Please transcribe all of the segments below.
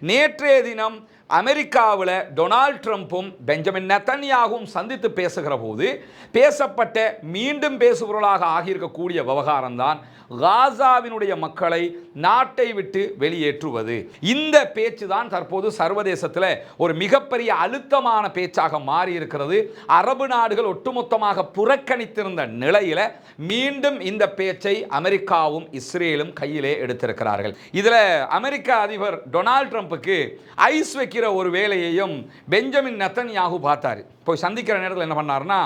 நேற்றைய தினம் அமெரிக்காவில் டொனால்ட் ட்ரம்ப்பும் பெஞ்சமின் நெத்தன்யாகும் சந்தித்து பேசுகிற போது பேசப்பட்ட மீண்டும் பேசுபொருளாக ஆகியிருக்கக்கூடிய விவகாரம் தான் காசாவினுடைய மக்களை நாட்டை விட்டு வெளியேற்றுவது. இந்த பேச்சு தான் தற்போது சர்வதேசத்தில் ஒரு மிகப்பெரிய அழுத்தமான பேச்சாக மாறி இருக்கிறது. அரபு நாடுகள் ஒட்டுமொத்தமாக புறக்கணித்திருந்த நிலையில் மீண்டும் இந்த பேச்சை அமெரிக்காவும் இஸ்ரேலும் கையிலே எடுத்திருக்கிறார்கள். இதில் அமெரிக்க அதிபர் டொனால்ட் ட்ரம்ப்புக்கு ஐஸ் வைக்கிற ஒரு வேலையையும் பெஞ்சமின் நெத்தன்யாகு பார்த்தாரு. போய் சந்திக்கிற நேரத்தில் என்ன பண்ணாருன்னா,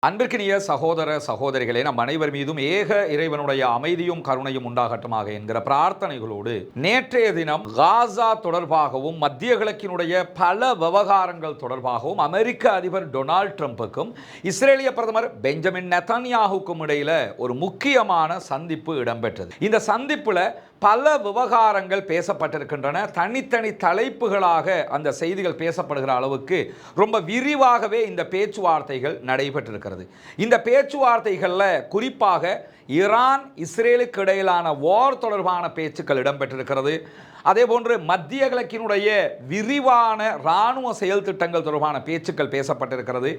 அன்பிற்கினிய சகோதர சகோதரிகளே, நம் அனைவர் மீதும் ஏக இறைவனுடைய அமைதியும் கருணையும் உண்டாகட்டுமாக என்கிற பிரார்த்தனைகளோடு நேற்றைய தினம் காசா தொடர்பாகவும் மத்திய கிழக்கினுடைய பல விவகாரங்கள் தொடர்பாகவும் அமெரிக்க அதிபர் டொனால்ட் ட்ரம்ப்புக்கும் இஸ்ரேலிய பிரதமர் பெஞ்சமின் நெத்தன்யாகுக்கும் இடையில ஒரு முக்கியமான சந்திப்பு இடம்பெற்றது. இந்த சந்திப்புல பல விவகாரங்கள் பேசப்பட்டிருக்கின்றன. தனித்தனி தலைப்புகளாக அந்த செய்திகள் பேசப்படுகிற அளவுக்கு ரொம்ப விரிவாகவே இந்த பேச்சுவார்த்தைகள் நடைபெற்றிருக்கிறது. இந்த பேச்சுவார்த்தைகளில் குறிப்பாக ஈரான் இஸ்ரேலுக்கு இடையிலான வார் தொடர்பான பேச்சுக்கள் இடம்பெற்றிருக்கிறது. அதே போன்று மத்திய கிழக்கினுடைய விரிவான இராணுவ செயல் திட்டங்கள் தொடர்பான பேச்சுக்கள் பேசப்பட்டிருக்கிறது.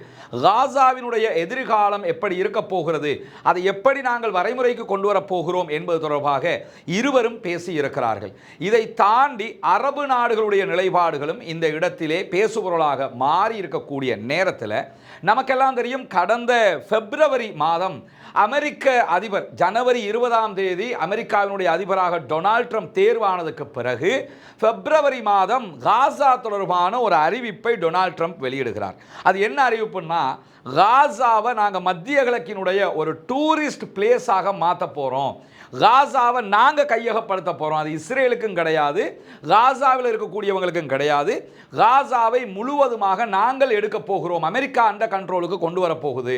காசாவினுடைய எதிர்காலம் எப்படி இருக்க போகிறது, அதை எப்படி நாங்கள் வரைமுறைக்கு கொண்டு வரப் போகிறோம் என்பது தொடர்பாக இருவரும் பேசி இருக்கிறார்கள். இதை தாண்டி அரபு நாடுகளுடைய நிலைப்பாடுகளும் இந்த இடத்திலே பேசுபொருளாக மாறி இருக்கக்கூடிய நேரத்தில் நமக்கெல்லாம் தெரியும், கடந்த பிப்ரவரி மாதம் அமெரிக்க அதிபர் ஜனவரி 20ஆம் தேதி அமெரிக்காவினுடைய அதிபராக டொனால்ட் ட்ரம்ப் தேர்வானதுக்கு பிறகு பிப்ரவரி மாதம் காசா தொடர்பான ஒரு அறிவிப்பை டொனால்ட் ட்ரம்ப் வெளியிடுகிறார். அது என்ன அறிவிப்புன்னா, காசாவை நாங்கள் மத்திய கிழக்கினுடைய ஒரு டூரிஸ்ட் பிளேஸாக மாற்ற போகிறோம், காசாவை நாங்கள் கையகப்படுத்த போகிறோம், அது இஸ்ரேலுக்கும் கிடையாது, காசாவில் இருக்கக்கூடியவங்களுக்கும் கிடையாது, காசாவை முழுவதுமாக நாங்கள் எடுக்க போகிறோம், அமெரிக்கா அந்த கண்ட்ரோலுக்கு கொண்டு வரப்போகுது,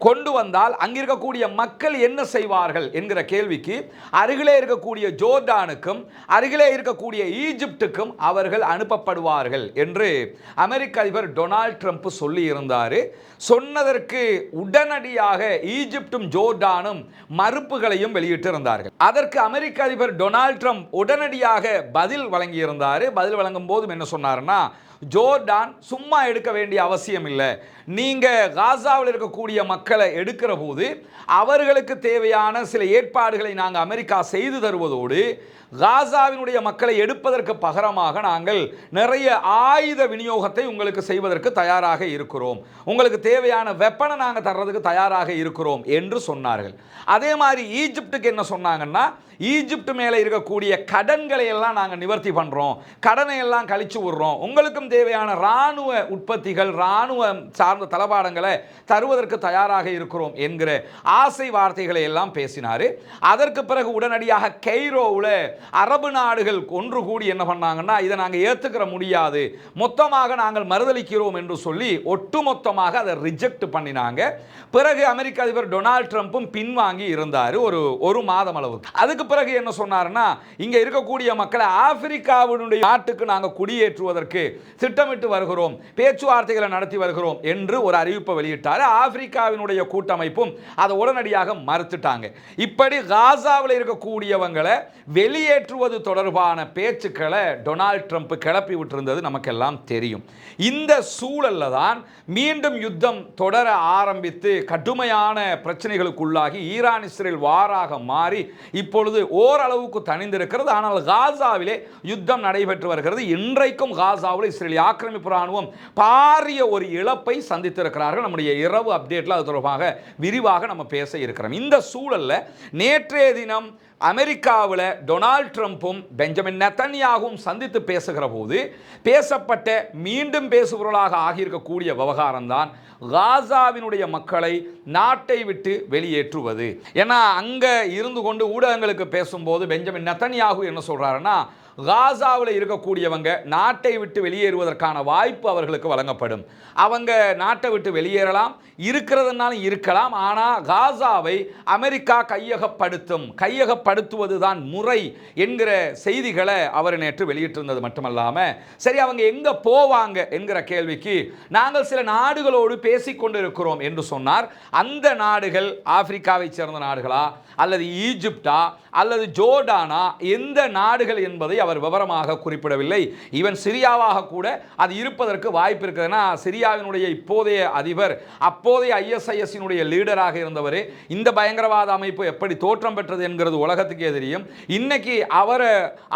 கொண்டு வந்தால் அங்கிருக்கக்கூடிய மக்கள் என்ன செய்வார்கள் என்கிற கேள்விக்கு அருகிலே இருக்கக்கூடிய ஜோர்டானுக்கும் அருகிலே இருக்கக்கூடிய ஈஜிப்டுக்கும் அவர்கள் அனுப்பப்படுவார்கள் என்று அமெரிக்க அதிபர் டொனால்ட் ட்ரம்ப் சொல்லி இருந்தார். சொன்னதற்கு உடனடியாக ஈஜிப்டும் ஜோர்டானும் மறுப்புகளையும் வெளியிட்டிருந்தார்கள். அதற்கு அமெரிக்க அதிபர் டொனால்ட் ட்ரம்ப் உடனடியாக பதில் வழங்கியிருந்தார். பதில் வழங்கும் போதும் என்ன சொன்னார்னா, ஜோர்டான் சும்மா எடுக்க வேண்டிய அவசியம் இல்லை, நீங்கள் காசாவில் இருக்கக்கூடிய மக்களை எடுக்கிற போது அவர்களுக்கு தேவையான சில ஏற்பாடுகளை நாங்கள் அமெரிக்கா செய்து தருவதோடு காசாவினுடைய மக்களை எடுப்பதற்கு பகரமாக நாங்கள் நிறைய ஆயுத விநியோகத்தை உங்களுக்கு செய்வதற்கு தயாராக இருக்கிறோம், உங்களுக்கு தேவையான வெப்பனை நாங்கள் தர்றதுக்கு தயாராக இருக்கிறோம் என்று சொன்னார்கள். அதே மாதிரி ஈஜிப்டுக்கு என்ன சொன்னாங்கன்னா, ஈஜிப்ட் மேலே இருக்கக்கூடிய கடன்களை எல்லாம் நாங்கள் நிவர்த்தி பண்ணுறோம், கடனை எல்லாம் கழிச்சு விடுறோம், உங்களுக்கும் தேவையான இராணுவ உற்பத்திகள் இராணுவ சார்ந்த தளபாடங்களை தருவதற்கு தயாராக இருக்கிறோம் என்கிற ஆசை வார்த்தைகளை எல்லாம் பேசினார். அதற்கு பிறகு உடனடியாக கெய்ரோவில் அரபு நாடுகள் ஒன்று கூடி என்ன பண்ணாங்கன்னா, இதை நாங்கள் ஏற்றுக்கிற முடியாது, மொத்தமாக நாங்கள் மறுதளிக்கிறோம் என்று சொல்லி ஒட்டுமொத்தமாக அதை ரிஜெக்ட் பண்ணினாங்க. பிறகு அமெரிக்க அதிபர் டொனால்ட் ட்ரம்ப்பும் பின்வாங்கி இருந்தார் ஒரு மாதம் அளவுக்கு. அதுக்கு பிறகு என்ன சொன்னார்னா, இங்கே இருக்கக்கூடிய மக்களை ஆப்பிரிக்காவினுடைய நாட்டுக்கு நாங்கள் குடியேற்றுவதற்கு திட்டமிட்டு வருகிறோம், பேச்சுவார்த்தைகளை நடத்தி வருகிறோம் என்று ஒரு அறிவிப்பை வெளியிட்டார். ஆப்பிரிக்காவினுடைய கூட்டமைப்பும் அதை உடனடியாக மறுத்துட்டாங்க. இப்படி காசாவில் இருக்கக்கூடியவங்களை வெளியேற்றுவது தொடர்பான பேச்சுக்களை டொனால்ட் ட்ரம்ப் கிளப்பி விட்டிருந்தது நமக்கெல்லாம் தெரியும். இந்த சூழல்ல தான் மீண்டும் யுத்தம் தொடர ஆரம்பித்து கடுமையான பிரச்சனைகளுக்குள்ளாகி ஈரான் இஸ்ரேல் வாராக மாறி இப்பொழுது ஓரளவுக்கு தணிந்திருக்கிறது. ஆனால் காசாவிலே யுத்தம் நடைபெற்று வருகிறது. இன்றைக்கும் காசாவில் இஸ்ரேலிய ஆக்கிரமிப்பு ராணுவம் பாரிய ஒரு இழப்பை சந்தித்திருக்கிறார்கள். நம்முடைய இரவு அப்டேட்டில் அது தொடர்பாக விரிவாக நம்ம பேச இருக்கிறோம். இந்த சூழல்ல நேற்றைய தினம் அமெரிக்காவில் டொனால்ட் ட்ரம்ப்பும் பெஞ்சமின் நெத்தன்யாகும் சந்தித்து பேசுகிற போது பேசப்பட்ட மீண்டும் பேசுபொருளாக ஆகியிருக்கக்கூடிய விவகாரம் தான் காசாவினுடைய மக்களை நாட்டை விட்டு வெளியேற்றுவது. ஏன்னா அங்கே இருந்து கொண்டு ஊடகங்களுக்கு பேசும்போது பெஞ்சமின் நெத்தன்யாகு என்ன சொல்றாருன்னா, காசாவில் இருக்கக்கூடியவங்க நாட்டை விட்டு வெளியேறுவதற்கான வாய்ப்பு அவர்களுக்கு வழங்கப்படும். அவங்க நாட்டை விட்டு வெளியேறலாம், இருக்கிறதுனாலும் இருக்கலாம். ஆனால் காசாவை அமெரிக்கா கையகப்படுத்துவதுதான் முறை என்கிற செய்திகளை அவர் நேற்று வெளியிட்டிருந்தது மட்டுமல்லாமல், சரி அவங்க எங்கே போவாங்க என்கிற கேள்விக்கு நாங்கள் சில நாடுகளோடு பேசிக்கொண்டு இருக்கிறோம் என்று சொன்னார். அந்த நாடுகள் ஆப்பிரிக்காவை சேர்ந்த நாடுகளா அல்லது ஈஜிப்டா அல்லது ஜோர்டானா, எந்த நாடுகள் என்பதை அவர் விவரமாக குறிப்பிடவில்லை. ஈவன் சிரியாவாக கூட அது இருப்பதற்கு வாய்ப்பு இருக்குதுன்னா, சிரியாவினுடைய இப்போதைய அதிபர் அப்போதைய ISIS-இனுடைய லீடராக இருந்தவர். இந்த பயங்கரவாத அமைப்பு எப்படி தோற்றம் பெற்றது என்கிறது உலகத்துக்கே தெரியும். இன்னைக்கு அவர்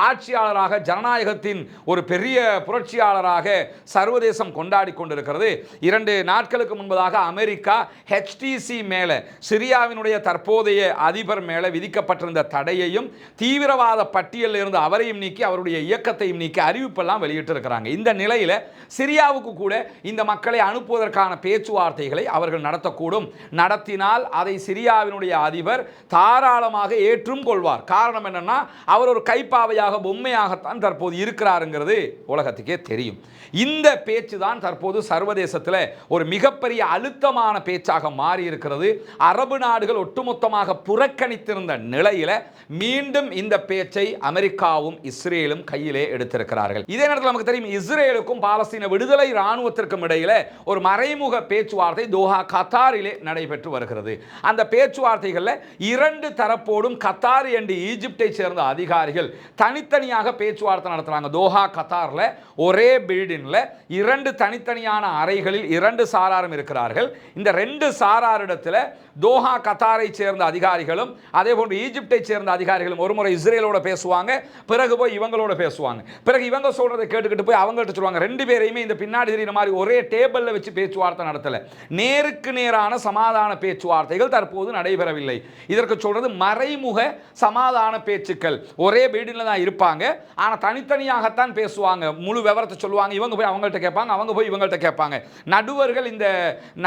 ஆட்சியாளராக, ஜனநாயகத்தின் ஒரு பெரிய புரட்சியாளராக சர்வதேசம் கொண்டாடி கொண்டிருக்கிறது. 2 நாட்களுக்கு முன்பதாக அமெரிக்கா HTC மேலே, சிரியாவினுடைய தற்போதைய அதிபர் மேலே விதிக்கப்பட்டிருந்த தடையையும் தீவிரவாத பட்டியலில் இருந்து அவரையும் நீக்கி அவருடைய இயக்கத்தையும் நீக்கி அறிவிப்பெல்லாம் வெளியிட்டிருக்கிறாங்க. இந்த நிலையில் சிரியாவுக்கு கூட இந்த மக்களை அனுப்புவதற்கான பேச்சுவார்த்தைகளை அவர்கள் நடத்தக்கூடும். நடத்தினால் அதை சிரியாவினுடைய அதிபர் தாராளமாக ஏற்றும் கொள்வார். காரணம் என்னன்னா, அவர் ஒரு கைப்பாவையாக, பொம்மையாகத்தான் தற்போது இருக்கிறாருங்கிறது உலகத்துக்கே தெரியும். இந்த பேச்சு தான் தற்போது சர்வதேசத்தில் ஒரு மிகப்பெரிய அழுத்தமான பேச்சாக மாறி இருக்கிறது. அரபு நாடுகள் ஒட்டுமொத்தமாக புறக்கணித்திருந்த நிலையில் மீண்டும் இந்த பேச்சை அமெரிக்காவும் இஸ்ரேலும் கையிலே எடுத்திருக்கிறார்கள். இதே நேரத்தில் நமக்கு தெரியும், இஸ்ரேலுக்கும் பாலஸ்தீன விடுதலை இராணுவத்திற்கும் இடையில ஒரு மறைமுக பேச்சுவார்த்தை தோஹா கத்தாரிலே நடைபெற்று வருகிறது. அந்த பேச்சுவார்த்தைகளில் 2 தரப்போடும் கத்தார் என்று ஈஜிப்டை சேர்ந்த அதிகாரிகள் தனித்தனியாக பேச்சுவார்த்தை நடத்துறாங்க. தோஹா கத்தாரில் ஒரே பில்டிங்கில் 2 தனித்தனியான அறைகளில் 2 சாராரும் இருக்கிறார்கள். இந்த 2 சாராரிடத்தில் தோஹா கத்தாரை சேர்ந்த அதிகாரிகளும் அதே போன்று ஈஜிப்டை சேர்ந்த அதிகாரிகளும் ஒரு முறை இஸ்ரேலோட பேசுவாங்க, பிறகு போய் இவங்களோட பேசுவாங்க, பிறகு இவங்க சொல்றதை கேட்டுக்கிட்டு போய் அவங்கள்ட்ட சொல்லுவாங்க. 2 பேரையுமே இந்த பின்னாடி தெரியுற மாதிரி ஒரே டேபிளில் வச்சு பேச்சுவார்த்தை நடத்தல. நேருக்கு நேரான சமாதான பேச்சுவார்த்தைகள் தற்போது நடைபெறவில்லை. இதற்கு சொல்றது மறைமுக சமாதான பேச்சுக்கள். ஒரே பில்டிங்கில் தான் இருப்பாங்க, ஆனால் தனித்தனியாகத்தான் பேசுவாங்க. முழு விவரத்தை சொல்லுவாங்க, இவங்க போய் அவங்கள்ட்ட கேட்பாங்க, அவங்க போய் இவங்கள்ட்ட கேட்பாங்க. நடுவர்கள் இந்த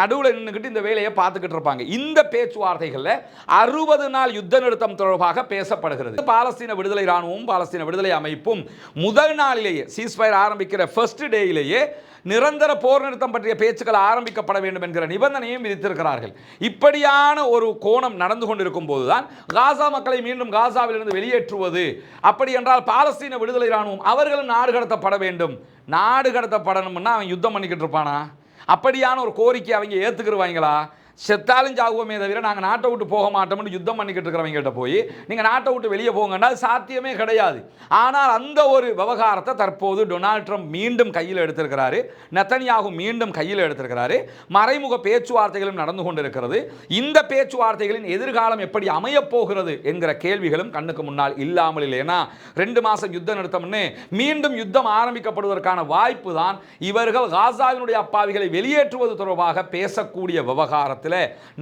நடுவில் நின்றுக்கிட்டு இந்த வேலையை பார்த்துக்கிட்டு இருப்பாங்க. இந்த பேச்சுவார்த்தைகளில் 60 நாள் யுத்த நிறுத்தம் தொடர்பாக பேசப்படுகிறது. பாலஸ்தீன விடுதலை இராணுவமும் பாலஸ்தீன விடுதலை அமைப்பும் முதல் நாளிலேயே சீஸ்ஃபயர் ஆரம்பிக்கிற ஃபர்ஸ்ட் டேயிலேயே நிரந்தர போர் நிறுத்தம் பற்றிய பேச்சுக்கள் ஆரம்பிக்கப்பட வேண்டும் என்கிற நிபந்தனையும் விதித்திருக்கிறார்கள். இப்படியான ஒரு கோணம் நடந்து கொண்டிருக்கும் போதுதான் காசா மக்களை மீண்டும் காசாவிலிருந்து வெளியேற்றுவது, அப்படி என்றால் பாலஸ்தீன விடுதலை இராணுவம் அவர்களும் நாடு கடத்தப்பட வேண்டும். நாடு கடத்தப்படணும்னா அவன் யுத்தம் பண்ணிக்கிட்டு இருப்பானா? அப்படியான ஒரு கோரிக்கை அவங்க ஏற்றுக்கிடுவாங்களா? செத்தாலும் ஜாகுவோமே தவிர நாங்கள் நாட்டை விட்டு போக மாட்டோம்னு யுத்தம் பண்ணிக்கிட்டு இருக்கிறவங்ககிட்ட போய் நீங்கள் நாட்டை விட்டு வெளியே போங்கன்னா சாத்தியமே கிடையாது. ஆனால் அந்த ஒரு விவகாரத்தை தற்போது டொனால்ட் ட்ரம்ப் மீண்டும் கையில் எடுத்திருக்கிறாரு, நெத்தன்யாகு மீண்டும் கையில் எடுத்திருக்கிறாரு. மறைமுக பேச்சுவார்த்தைகளும் நடந்து கொண்டிருக்கிறது. இந்த பேச்சுவார்த்தைகளின் எதிர்காலம் எப்படி அமையப் போகிறது என்கிற கேள்விகளும் கண்ணுக்கு முன்னால் இல்லாமல் இல்லை. ஏன்னா 2 மாதம் யுத்தம் நிறுத்தம்னு மீண்டும் யுத்தம் ஆரம்பிக்கப்படுவதற்கான வாய்ப்பு தான் இவர்கள் காசாவினுடைய அப்பாவிகளை வெளியேற்றுவது தொடர்பாக பேசக்கூடிய விவகாரத்தில்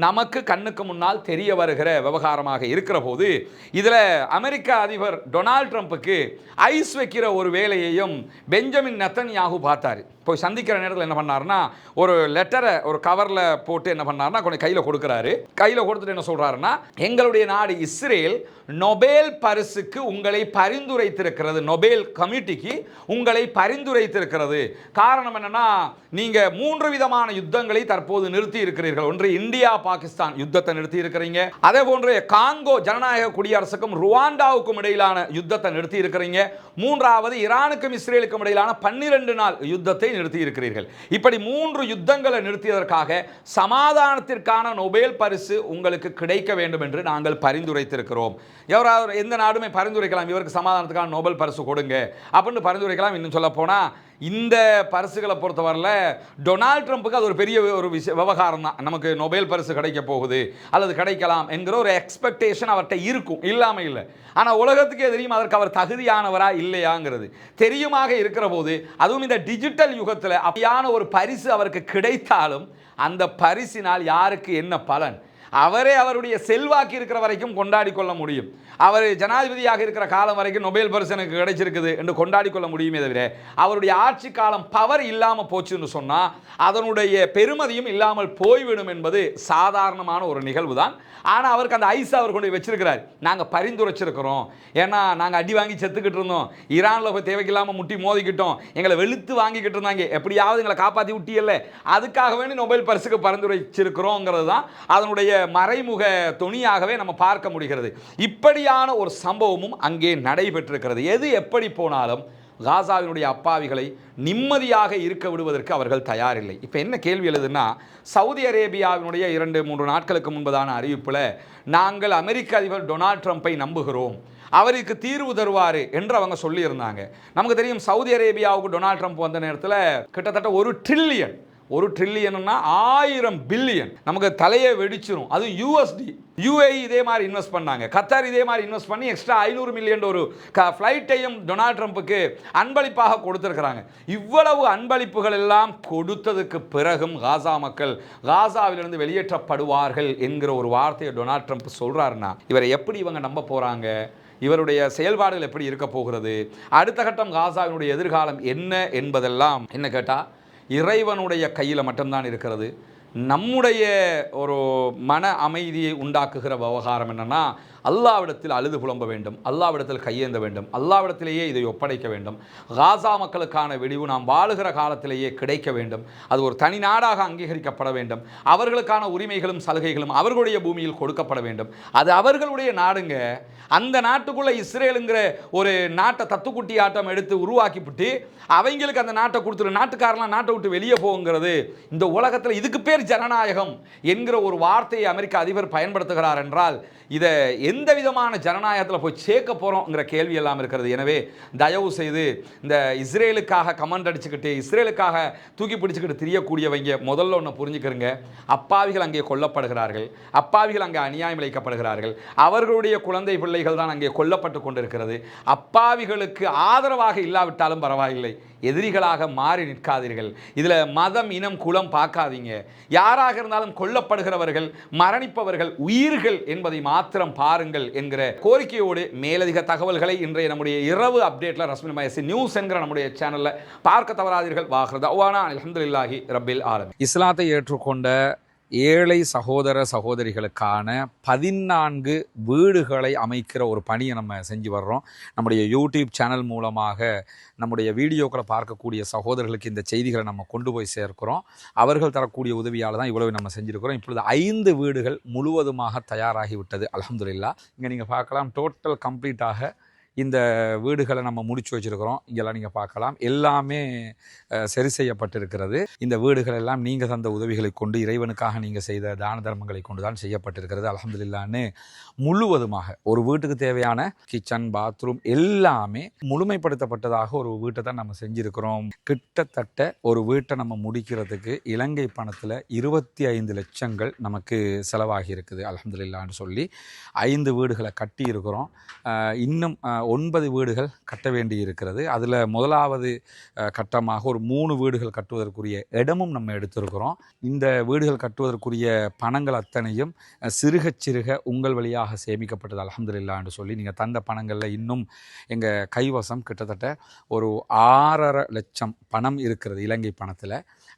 நமக்கு கண்ணுக்கு முன்னால் தெரிய வருகிற விவகாரமாக இருக்கிற போது, இதில் அமெரிக்க அதிபர் டொனால்ட் ட்ரம்புக்கு ஐஸ் வைக்கிற ஒரு வேலையையும் பெஞ்சமின் நெத்தன்யாகு பார்த்தாரு. போய் சந்திக்கிற நேரத்தில் என்ன பண்ணாருன்னா, ஒரு லெட்டரை ஒரு கவரில் போட்டு என்ன பண்ணாருன்னா கொஞ்சம் கையில் கொடுக்குறாரு. கையில் கொடுத்துட்டு என்ன சொல்கிறாருன்னா, எங்களுடைய நாடு இஸ்ரேல் நொபேல் பரிசுக்கு உங்களை பரிந்துரைத்திருக்கிறது, நொபேல் கமிட்டிக்கு உங்களை பரிந்துரைத்திருக்கிறது. காரணம் என்னன்னா, நீங்கள் 3 விதமான யுத்தங்களை தற்போது நிறுத்தி இருக்கிறீர்கள். ஒன்று இந்தியா பாகிஸ்தான் யுத்தத்தை நிறுத்தி இருக்கிறீங்க, அதே போன்று காங்கோ ஜனநாயக குடியரசுக்கும் ருவாண்டாவுக்கும் இடையிலான யுத்தத்தை நிறுத்தி இருக்கிறீங்க, 3வது ஈரானுக்கும் இஸ்ரேலுக்கும் இடையிலான 12 நாள் யுத்தத்தை நிறுத்தி இருக்கிறீர்கள். இப்படி 3 யுத்தங்களை நிறுத்தியதற்காக சமாதானத்திற்கான நோபேல் பரிசு உங்களுக்கு கிடைக்க வேண்டும் என்று நாங்கள் பரிந்துரைத்திருக்கிறோம். எவராவது எந்த நாடுமே பரிந்துரைக்கலாம், இவருக்கு சமாதானத்துக்கான நோபல் பரிசு கொடுங்க அப்படின்னு பரிந்துரைக்கலாம். இன்னும் சொல்ல போனா இந்த பரிசுகளை பொறுத்தவரையில் டொனால்ட் ட்ரம்புக்கு அது ஒரு பெரிய ஒரு விவகாரம் தான். நமக்கு நோபேல் பரிசு கிடைக்க போகுது அல்லது கிடைக்கலாம் என்கிற ஒரு எக்ஸ்பெக்டேஷன் அவர்கிட்ட இருக்கும், இல்லாமல் இல்லை. ஆனால் உலகத்துக்கே தெரியும் அதற்கு அவர் தகுதியானவரா இல்லையாங்கிறது தெரியுமாக இருக்கிற போது, அதுவும் இந்த டிஜிட்டல் யுகத்தில் அப்படியான ஒரு பரிசு அவருக்கு கிடைத்தாலும் அந்த பரிசினால் யாருக்கு என்ன பலன்? அவரே அவருடைய செல்வாக்கு இருக்கிற வரைக்கும் கொண்டாடி கொள்ள முடியும். அவர் ஜனாதிபதியாக இருக்கிற காலம் வரைக்கும் நொபேல் பரிசனுக்கு கிடைச்சிருக்குது என்று கொண்டாடி கொள்ள முடியுமே தவிர அவருடைய ஆட்சி காலம் பவர் இல்லாமல் போச்சுன்னு சொன்னால் அதனுடைய பெருமதியும் இல்லாமல் போய்விடும் என்பது சாதாரணமான ஒரு நிகழ்வு தான். ஆனால் அவருக்கு அந்த ஐஸ் அவர் கொண்டு வச்சிருக்கிறார். நாங்கள் பரிந்துரைச்சிருக்கிறோம், ஏன்னா நாங்கள் அடி வாங்கி செத்துக்கிட்டு இருந்தோம், ஈரானில் போய் தேவைக்கில்லாமல் முட்டி மோதிக்கிட்டோம், எங்களை வெளுத்து வாங்கிக்கிட்டு இருந்தாங்க, எப்படியாவது எங்களை காப்பாற்றி விட்டியல்ல, அதுக்காக வேண்டி நொபேல் பரிசுக்கு பரிந்துரைச்சிருக்கிறோங்கிறது தான் அதனுடைய மறைமுக துணியாகவே நம்ம பார்க்க முடிகிறது. இப்படியான ஒரு சம்பவமும் அங்கே நடைபெற்றிருக்கிறது. எது எப்படி போனாலும் காசாவினுடைய அப்பாவிகளை நிம்மதியாக இருக்க விடுவதற்கு அவர்கள் தயாரில்லை. இப்போ என்ன கேள்வி எழுதுன்னா, சவுதி அரேபியாவினுடைய 2-3 நாட்களுக்கு முன்பதான அறிவிப்பில் நாங்கள் அமெரிக்க அதிபர் டொனால்ட் ட்ரம்ப்பை நம்புகிறோம், அவருக்கு தீர்வு தருவார் என்று அவங்க சொல்லியிருந்தாங்க. நமக்கு தெரியும் சவுதி அரேபியாவுக்கு டொனால்ட் ட்ரம்ப் வந்த நேரத்தில் கிட்டத்தட்ட 1 ட்ரில்லியன்னா 1000 பில்லியன் நமக்கு தலையை வெடிச்சிரும். அது USD. UAE இதே மாதிரி இன்வெஸ்ட் பண்ணாங்க, கத்தார் இதே மாதிரி இன்வெஸ்ட் பண்ணி எக்ஸ்ட்ரா 500 மில்லியன் ஒரு ஃப்ளைட்டையும் டொனால்ட் ட்ரம்ப்புக்கு அன்பளிப்பாக கொடுத்துருக்கிறாங்க. இவ்வளவு அன்பளிப்புகள் எல்லாம் கொடுத்ததுக்கு பிறகும் காசா மக்கள் காசாவிலிருந்து வெளியேற்றப்படுவார்கள் என்கிற ஒரு வார்த்தையை டொனால்ட் ட்ரம்ப் சொல்கிறாருன்னா இவரை எப்படி இவங்க நம்ப போகிறாங்க? இவருடைய செயல்பாடுகள் எப்படி இருக்க போகிறது? அடுத்த கட்டம் காசாவினுடைய எதிர்காலம் என்ன என்பதெல்லாம் என்ன கேட்டால் இறைவனுடைய கையில் மட்டும்தான் இருக்கிறது. நம்முடைய ஒரு மன அமைதியை உண்டாக்குகிற விவகாரம் என்னன்னா, அல்லாவிடத்தில் அழுது புலம்ப வேண்டும், அல்லாவிடத்தில் கையேந்த வேண்டும், அல்லாவிடத்திலேயே இதை ஒப்படைக்க வேண்டும். காசா மக்களுக்கான விடிவு நாம் வாழுகிற காலத்திலேயே கிடைக்க வேண்டும். அது ஒரு தனி நாடாக அங்கீகரிக்கப்பட வேண்டும். அவர்களுக்கான உரிமைகளும் சலுகைகளும் அவர்களுடைய பூமியில் கொடுக்கப்பட வேண்டும். அது அவர்களுடைய நாடுங்க. அந்த நாட்டுக்குள்ளே இஸ்ரேலுங்கிற ஒரு நாட்டை தத்துக்குட்டி ஆட்டம் எடுத்து உருவாக்கிவிட்டு அவங்களுக்கு அந்த நாட்டை கொடுத்துரு, நாட்டுக்காரெல்லாம் நாட்டை விட்டு வெளியே போகுங்கிறது இந்த உலகத்தில் இதுக்கு பேர் ஜனநாயகம் என்கிற ஒரு வார்த்தையை அமெரிக்க அதிபர் பயன்படுத்துகிறார் என்றால் இதை எந்த விதமான ஜனநாயகத்தில் போய் சேர்க்க போகிறோங்கிற கேள்வி எல்லாம் இருக்கிறது. எனவே தயவு செய்து இந்த இஸ்ரேலுக்காக கமெண்ட் அடிச்சுக்கிட்டு இஸ்ரேலுக்காக தூக்கி பிடிச்சிக்கிட்டு தெரியக்கூடியவங்க முதல்ல ஒன்று புரிஞ்சுக்கிறங்க, அப்பாவிகள் அங்கே கொல்லப்படுகிறார்கள், அப்பாவிகள் அங்கே அநியாயம் இழைக்கப்படுகிறார்கள், அவர்களுடைய குழந்தை பிள்ளைகள் தான் அங்கே கொல்லப்பட்டு கொண்டிருக்கிறது. அப்பாவிகளுக்கு ஆதரவாக இல்லாவிட்டாலும் பரவாயில்லை, எதிரிகளாக மாறி நிற்காதீர்கள். இதில் மதம் இனம் குலம் பார்க்காதீங்க. யாராக இருந்தாலும் கொல்லப்படுகிறவர்கள் மரணிப்பவர்கள் உயிர்கள் என்பதை மாத்திரம் பாருங்கள் என்கிற கோரிக்கையோடு மேலதிக தகவல்களை இன்றைய நம்முடைய இரவு அப்டேட்டில் ரஸ்மின் மயசி நியூஸ் என்கிற நம்முடைய சேனலில் பார்க்க தவறாதீர்கள். வாஹ்ரதா வானா அல்ஹம்துலில்லாஹி ரப்பில் ஆலமீன். இஸ்லாத்தை ஏற்றுக்கொண்ட ஏழை சகோதர சகோதரிகளுக்கான 14 வீடுகளை அமைக்கிற ஒரு பணியை நம்ம செஞ்சு வர்றோம். நம்முடைய யூடியூப் சேனல் மூலமாக நம்முடைய வீடியோக்களை பார்க்கக்கூடிய சகோதரர்களுக்கு இந்த செய்திகளை நம்ம கொண்டு போய் சேர்க்கிறோம். அவர்கள் தரக்கூடிய உதவியால் தான் இவ்வளவு நம்ம செஞ்சுருக்கிறோம். இப்பொழுது 5 வீடுகள் முழுவதுமாக தயாராகிவிட்டது அல்ஹம்துலில்லாஹ். இங்கே நீங்கள் பார்க்கலாம், டோட்டல் கம்ப்ளீட்டாக இந்த வீடுகளை நம்ம முடிச்சு வச்சுருக்கிறோம். இங்கெல்லாம் நீங்கள் பார்க்கலாம், எல்லாமே சரி செய்யப்பட்டிருக்கிறது. இந்த வீடுகள் எல்லாம் நீங்கள் தந்த உதவிகளை கொண்டு இறைவனுக்காக நீங்கள் செய்த தான தர்மங்களை கொண்டு தான் செய்யப்பட்டிருக்கிறது அல்ஹம்துலில்லாஹ்னு. முழுவதுமாக ஒரு வீட்டுக்கு தேவையான கிச்சன் பாத்ரூம் எல்லாமே முழுமைப்படுத்தப்பட்டதாக ஒரு வீட்டை தான் நம்ம செஞ்சுருக்கிறோம். கிட்டத்தட்ட ஒரு வீட்டை நம்ம முடிக்கிறதுக்கு இலங்கை பணத்தில் 25 லட்சங்கள் நமக்கு செலவாகி இருக்குது அல்ஹம்துலில்லாஹ்னு சொல்லி 5 வீடுகளை கட்டி இருக்கிறோம். இன்னும் 9 வீடுகள் கட்ட வேண்டி இருக்கிறது. அதில் முதலாவது கட்டமாக ஒரு 3 வீடுகள் கட்டுவதற்குரிய இடமும் நம்ம எடுத்திருக்கிறோம். இந்த வீடுகள் கட்டுவதற்குரிய பணங்கள் அத்தனையும் சிறுக சிறுக உங்கள் வழியாக சேமிக்கப்பட்டது அல்ஹம்துலில்லாஹ்னு சொல்லி நீங்கள் தந்த பணங்களில் இன்னும் எங்கள் கைவசம் கிட்டத்தட்ட ஒரு 6.5 லட்சம் பணம் இருக்கிறது இலங்கை பணத்தில்.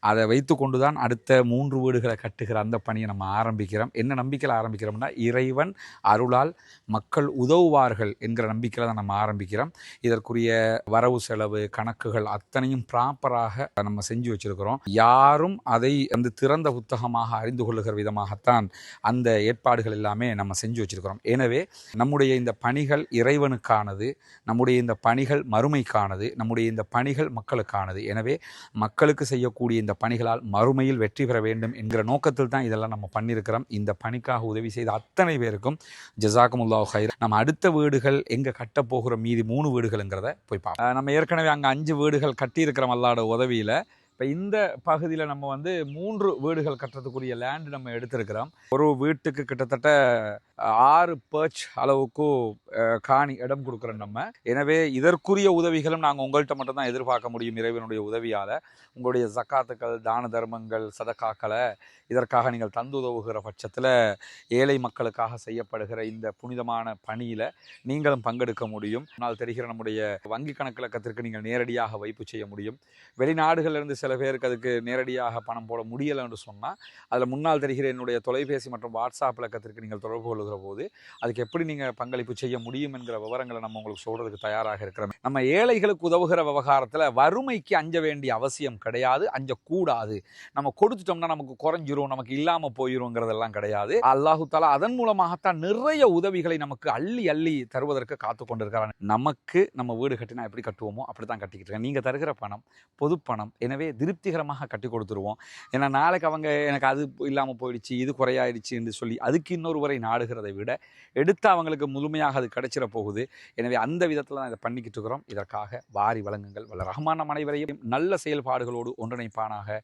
அதை வைத்து கொண்டு தான் அடுத்த 3 வீடுகளை கட்டுகிற அந்த பணியை நம்ம ஆரம்பிக்கிறோம். என்ன நம்பிக்கையில் ஆரம்பிக்கிறோம்னா, இறைவன் அருளால் மக்கள் உதவுவார்கள் என்கிற நம்பிக்கையில் தான் நம்ம ஆரம்பிக்கிறோம். இதற்குரிய வரவு செலவு கணக்குகள் அத்தனையும் ப்ராப்பராக நம்ம செஞ்சு வச்சுருக்கிறோம். யாரும் அதை அந்த திறந்த புத்தகமாக அறிந்து கொள்ளுகிற விதமாகத்தான் அந்த ஏற்பாடுகள் எல்லாமே நம்ம செஞ்சு வச்சுருக்கிறோம். எனவே நம்முடைய இந்த பணிகள் இறைவனுக்கானது, நம்முடைய இந்த பணிகள் மறுமைக்கானது, நம்முடைய இந்த பணிகள் மக்களுக்கானது. எனவே மக்களுக்கு செய்யக்கூடிய இந்த பணிகளால் மறுமையில் வெற்றி பெற வேண்டும் என்கிற நோக்கத்தில் தான் இதெல்லாம் நம்ம பண்ணியிருக்கிறோம். இந்த பணிக்காக உதவி செய்த அத்தனை பேருக்கும் ஜஸாக்குமுல்லாஹு ஹைர். நம்ம அடுத்த வீடுகள் எங்கே கட்ட போகிற மீதி 3 வீடுகள்ங்கிறத போய் பார்ப்போம். நம்ம ஏற்கனவே அங்கே 5 வீடுகள் கட்டியிருக்கிறோம் அல்லாஹ்வோட உதவியில். இப்போ இந்த பகுதியில் நம்ம வந்து 3 வீடுகள் கட்டுறதுக்குரிய லேண்ட் நம்ம எடுத்திருக்கிறோம். ஒரு வீட்டுக்கு கிட்டத்தட்ட 6 பர்ச் அளவுக்கு காணி இடம் கொடுக்குறோம் நம்ம. எனவே இதற்குரிய உதவிகளும் நாங்கள் உங்கள்கிட்ட மட்டும்தான் எதிர்பார்க்க முடியும். இறைவனுடைய உதவியால் உங்களுடைய ஜக்காத்துக்கள், தான தர்மங்கள், சதக்காக்களை இதற்காக நீங்கள் தந்துதவுகிற பட்சத்தில் ஏழை மக்களுக்காக செய்யப்படுகிற இந்த புனிதமான பணியில் நீங்களும் பங்கெடுக்க முடியும். ஆனால் தெரிகிற நம்முடைய வங்கி கணக்கிலக்கத்திற்கு நீங்கள் நேரடியாக வைப்பு செய்ய முடியும். வெளிநாடுகளிலிருந்து சில பேருக்கு அதுக்கு நேரடியாக பணம் போட முடியலை என்று சொன்னால் அதில் முன்னால் தெரிகிற என்னுடைய தொலைபேசி மற்றும் வாட்ஸ்அப் இலக்கத்திற்கு நீங்கள் தொடர்பு கொள்கிற போது அதுக்கு எப்படி நீங்கள் பங்களிப்பு செய்ய முடியும் என்கிற விவரங்களை நம்ம உங்களுக்கு சொல்கிறதுக்கு தயாராக இருக்கிறோம். நம்ம ஏழைகளுக்கு உதவுகிற விவகாரத்தில் வறுமைக்கு அஞ்ச வேண்டிய அவசியம் கிடையாது, அஞ்சக்கூடாது. நம்ம கொடுத்துட்டோம்னா நமக்கு குறைஞ்சிரும், நமக்கு இல்லாமல் போயிருங்கிறதெல்லாம் கிடையாது. அல்லாஹு தஆலா அதன் மூலமாகத்தான் நிறைய உதவிகளை நமக்கு அள்ளி அள்ளி தருவதற்கு காத்து கொண்டிருக்கிறான். நமக்கு நம்ம வீடு கட்டினா எப்படி கட்டுவோமோ அப்படி தான் கட்டிக்கிட்டு இருக்கேன். நீங்கள் தருகிற பணம் பொது பணம், எனவே திருப்திகரமாக கட்டி கொடுத்துருவோம். ஏன்னா நாளைக்கு அவங்க எனக்கு அது இல்லாமல் போயிடுச்சு, இது குறையாயிடுச்சு என்று சொல்லி அதுக்கு இன்னொருவரை நாடுகிறதை விட எடுத்து அவங்களுக்கு முழுமையாக அது கிடைச்சிட போகுது. எனவே அந்த விதத்தில் தான் இதை பண்ணிக்கிட்டு இருக்கிறோம். இதற்காக வாரி வழங்குங்கள். வல்ல ரஹ்மான் நம் அனைவரையும் நல்ல செயல்பாடுகளோடு ஒன்றிணைப்பானாக.